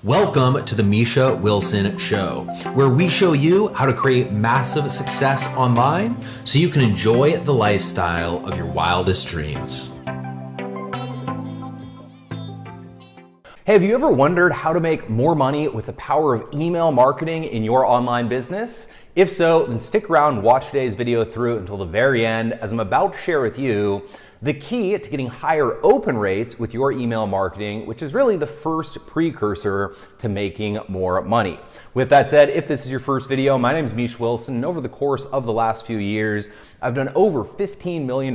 Welcome to the Misha Wilson Show, where we show you how to create massive success online so you can enjoy the lifestyle of your wildest dreams. Hey, have you ever wondered how to make more money with the power of email marketing in your online business? If so, then stick around and watch today's video through until the very end, as I'm about to share with you the key to getting higher open rates with your email marketing, which is really the first precursor to making more money. With that said, if this is your first video, my name is Misha Wilson, and over the course of the last few years, I've done over $15 million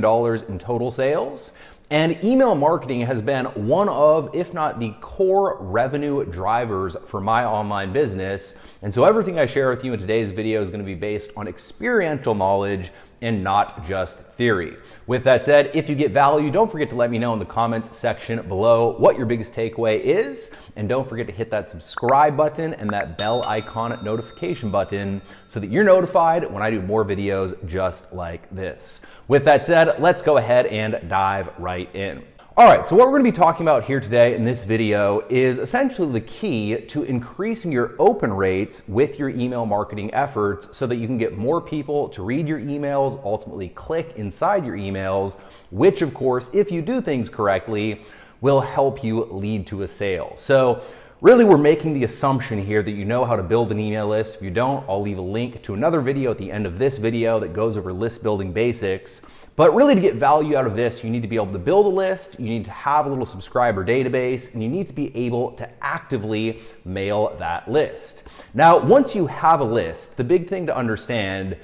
in total sales. And email marketing has been one of, if not the core revenue drivers for my online business. And so everything I share with you in today's video is going to be based on experiential knowledge and not just theory. With that said, if you get value, don't forget to let me know in the comments section below what your biggest takeaway is. And don't forget to hit that subscribe button and that bell icon notification button so that you're notified when I do more videos just like this. With that said, let's go ahead and dive right in. All right, so what we're going to be talking about here today in this video is essentially the key to increasing your open rates with your email marketing efforts so that you can get more people to read your emails, ultimately click inside your emails, which of course, if you do things correctly, will help you lead to a sale. So really, we're making the assumption here that you know how to build an email list. If you don't, I'll leave a link to another video at the end of this video that goes over list building basics. But really, to get value out of this, you need to be able to build a list, you need to have a little subscriber database, and you need to be able to actively mail that list. Now, once you have a list, the big thing to understand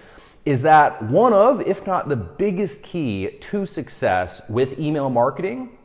is that one of, if not the biggest key to success with email marketing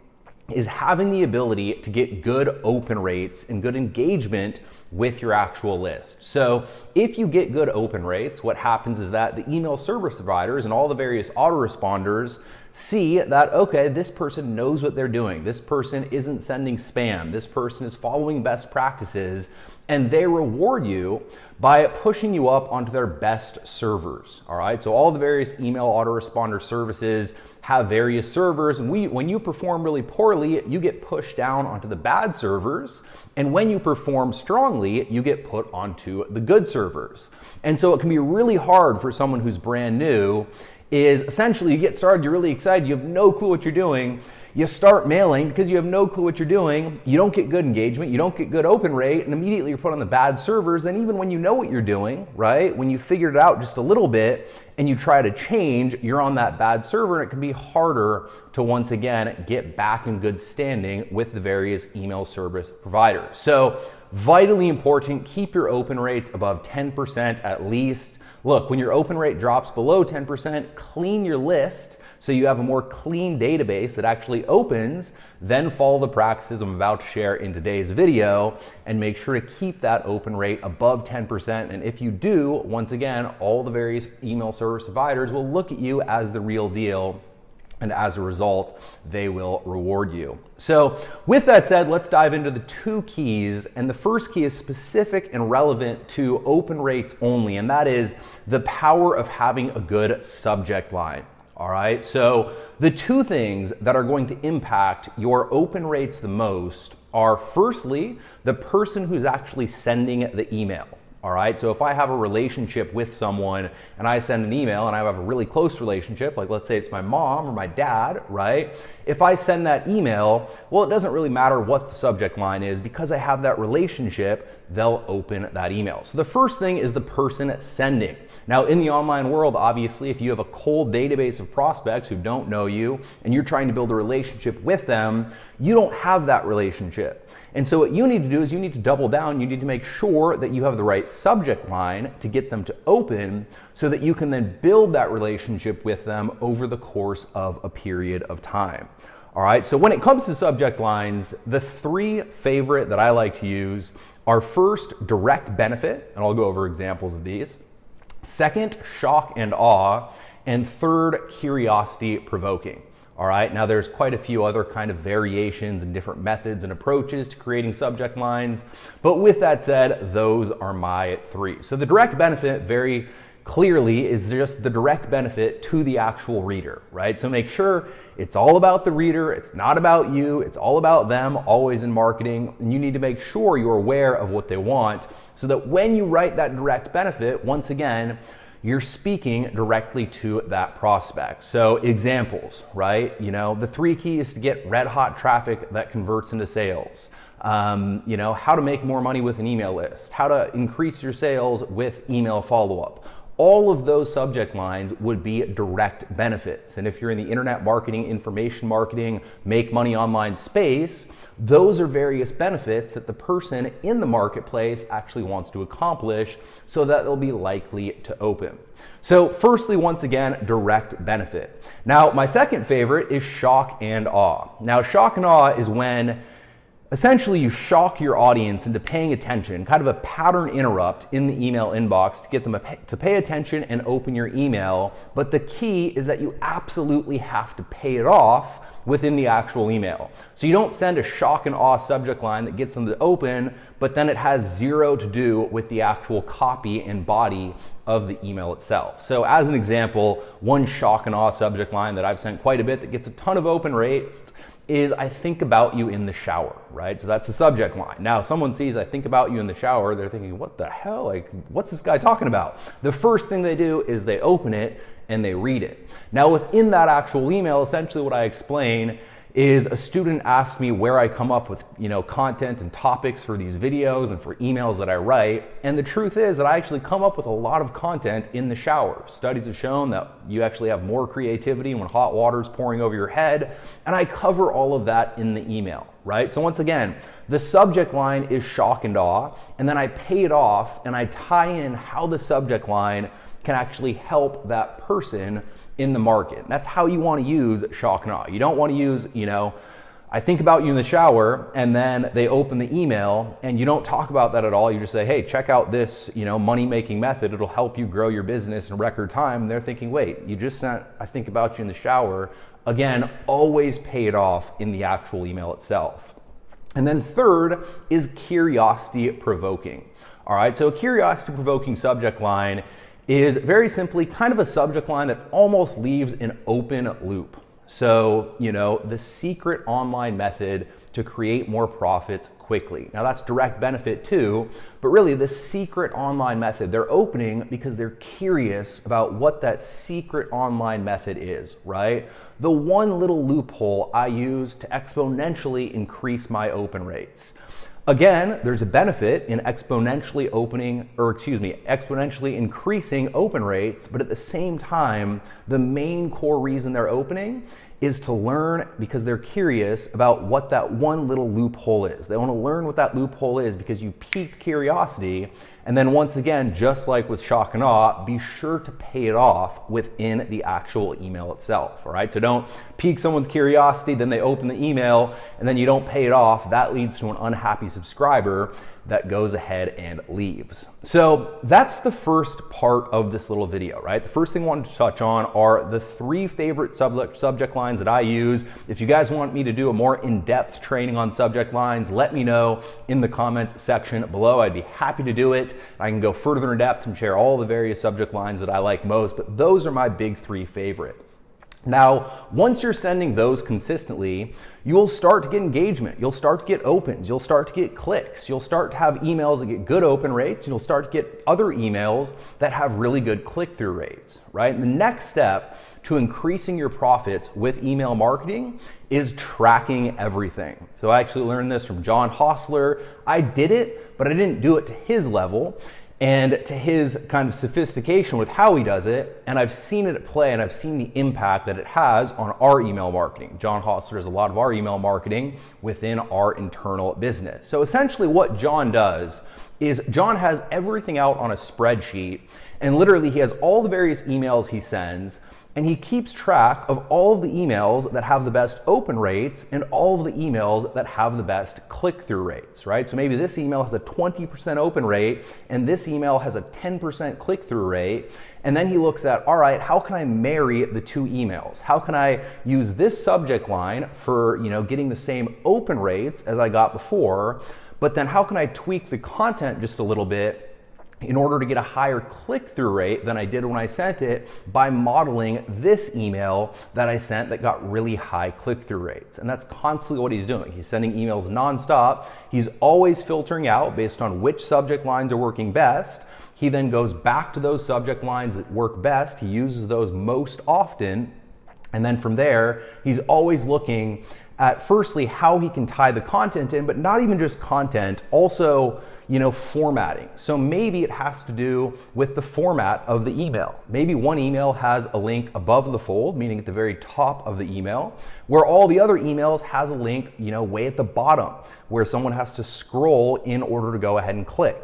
is having the ability to get good open rates and good engagement with your actual list. So if you get good open rates, what happens is that the email service providers and all the various autoresponders see that, okay, this person knows what they're doing. This person isn't sending spam. This person is following best practices, and they reward you by pushing you up onto their best servers. All right, so all the various email autoresponder services have various servers, and when you perform really poorly, you get pushed down onto the bad servers, and when you perform strongly, you get put onto the good servers. And so it can be really hard for someone who's brand new. Is essentially you get started, you're really excited, you have no clue what you're doing, you start mailing because you have no clue what you're doing, you don't get good engagement, you don't get good open rate, and immediately you're put on the bad servers. Then even when you know what you're doing, right, when you figured it out just a little bit and you try to change, you're on that bad server, and it can be harder to once again get back in good standing with the various email service providers. So vitally important, keep your open rates above 10% at least. Look, when your open rate drops below 10%, clean your list so you have a more clean database that actually opens, then follow the practices I'm about to share in today's video and make sure to keep that open rate above 10%. And if you do, once again, all the various email service providers will look at you as the real deal, and as a result, they will reward you. So with that said, let's dive into the two keys. And the first key is specific and relevant to open rates only, and that is the power of having a good subject line. All right, so the two things that are going to impact your open rates the most are, firstly, the person who's actually sending the email. All right, so if I have a relationship with someone and I send an email and I have a really close relationship, like let's say it's my mom or my dad, right? If I send that email, well, it doesn't really matter what the subject line is because I have that relationship, they'll open that email. So the first thing is the person sending. Now in the online world, obviously, if you have a cold database of prospects who don't know you and you're trying to build a relationship with them, you don't have that relationship. And so what you need to do is you need to double down. You need to make sure that you have the right subject line to get them to open so that you can then build that relationship with them over the course of a period of time. All right, so when it comes to subject lines, the three favorite that I like to use are, first, direct benefit, and I'll go over examples of these. Second, shock and awe. And third, curiosity provoking. All right, now there's quite a few other kind of variations and different methods and approaches to creating subject lines. But with that said, those are my three. So the direct benefit, very clearly is just the direct benefit to the actual reader, right? So make sure it's all about the reader, it's not about you, it's all about them, always in marketing, and you need to make sure you're aware of what they want so that when you write that direct benefit, once again, you're speaking directly to that prospect. So examples, right? The 3 keys to get red hot traffic that converts into sales. How to make more money with an email list, how to increase your sales with email follow-up. All of those subject lines would be direct benefits. And if you're in the internet marketing, information marketing, make money online space, those are various benefits that the person in the marketplace actually wants to accomplish so that they'll be likely to open. So firstly, once again, direct benefit. Now, my second favorite is shock and awe. Now, shock and awe is when essentially you shock your audience into paying attention, kind of a pattern interrupt in the email inbox to get them to pay attention and open your email. But the key is that you absolutely have to pay it off within the actual email. So you don't send a shock and awe subject line that gets them to open, but then it has zero to do with the actual copy and body of the email itself. So as an example, one shock and awe subject line that I've sent quite a bit that gets a ton of open rates is I think about you in the shower, right? So that's the subject line. Now, someone sees I think about you in the shower, they're thinking, what the hell? Like, what's this guy talking about? The first thing they do is they open it and they read it. Now, within that actual email, essentially what I explain is a student asked me where I come up with, content and topics for these videos and for emails that I write. And the truth is that I actually come up with a lot of content in the shower. Studies have shown that you actually have more creativity when hot water is pouring over your head. And I cover all of that in the email, right? So once again, the subject line is shock and awe, and then I pay it off and I tie in how the subject line can actually help that person in the market. That's how you want to use shock and awe. You don't want to use, I think about you in the shower, and then they open the email and you don't talk about that at all. You just say, hey, check out this, money-making method. It'll help you grow your business in record time. And they're thinking, wait, you just sent, I think about you in the shower. Again, always pay it off in the actual email itself. And then third is curiosity provoking. All right, so a curiosity provoking subject line is very simply kind of a subject line that almost leaves an open loop. So, the secret online method to create more profits quickly. Now that's direct benefit too, but really the secret online method, they're opening because they're curious about what that secret online method is, right? The one little loophole I use to exponentially increase my open rates. Again, there's a benefit in exponentially increasing open rates, but at the same time, the main core reason they're opening is to learn because they're curious about what that one little loophole is. They want to learn what that loophole is because you piqued curiosity. And then once again, just like with shock and awe, be sure to pay it off within the actual email itself, all right? So don't pique someone's curiosity, then they open the email, and then you don't pay it off. That leads to an unhappy subscriber that goes ahead and leaves. So that's the first part of this little video, right? The first thing I wanted to touch on are the 3 favorite subject lines that I use. If you guys want me to do a more in-depth training on subject lines, let me know in the comments section below. I'd be happy to do it. I can go further in depth and share all the various subject lines that I like most, but those are my big 3 favorite. Now, once you're sending those consistently, you'll start to get engagement. You'll start to get opens. You'll start to get clicks. You'll start to have emails that get good open rates. You'll start to get other emails that have really good click-through rates, right? And the next step to increasing your profits with email marketing is tracking everything. So I actually learned this from John Hostler. I did it, but I didn't do it to his level and to his kind of sophistication with how he does it. And I've seen it at play, and I've seen the impact that it has on our email marketing. John Hostler does a lot of our email marketing within our internal business. So essentially what John does is John has everything out on a spreadsheet, and literally he has all the various emails he sends, and he keeps track of all of the emails that have the best open rates and all of the emails that have the best click-through rates, right? So maybe this email has a 20% open rate and this email has a 10% click-through rate. And then he looks at, all right, how can I marry the 2 emails? How can I use this subject line for, getting the same open rates as I got before, but then how can I tweak the content just a little bit in order to get a higher click-through rate than I did when I sent it by modeling this email that I sent that got really high click-through rates. And that's constantly what he's doing. He's sending emails nonstop. He's always filtering out based on which subject lines are working best. He then goes back to those subject lines that work best. He uses those most often. And then from there, he's always looking at firstly how he can tie the content in, but not even just content, also formatting. So maybe it has to do with the format of the email. Maybe one email has a link above the fold, meaning at the very top of the email, where all the other emails has a link, way at the bottom, where someone has to scroll in order to go ahead and click.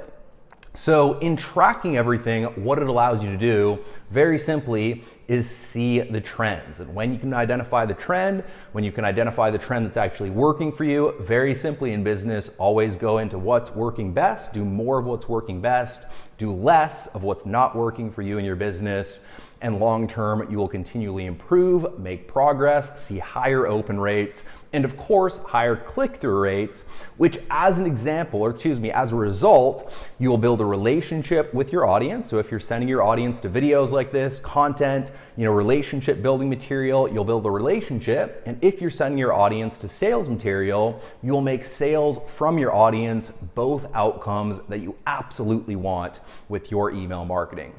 So in tracking everything, what it allows you to do, very simply, is see the trends. And when you can identify the trend, when you can identify the trend that's actually working for you, very simply in business, always go into what's working best, do more of what's working best, do less of what's not working for you in your business. And long term, you will continually improve, make progress, see higher open rates, and of course, higher click-through rates, which as an example, or as a result, you will build a relationship with your audience. So if you're sending your audience to videos like this, content, relationship building material, you'll build a relationship. And if you're sending your audience to sales material, you'll make sales from your audience, both outcomes that you absolutely want with your email marketing.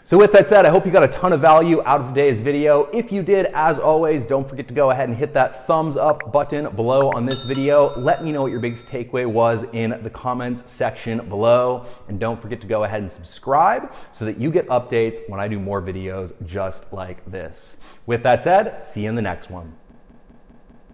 So with that said, I hope you got a ton of value out of today's video. If you did, as always, don't forget to go ahead and hit that thumbs up button below on this video. Let me know what your biggest takeaway was in the comments section below. And don't forget to go ahead and subscribe so that you get updates when I do more videos just like this. With that said, see you in the next one.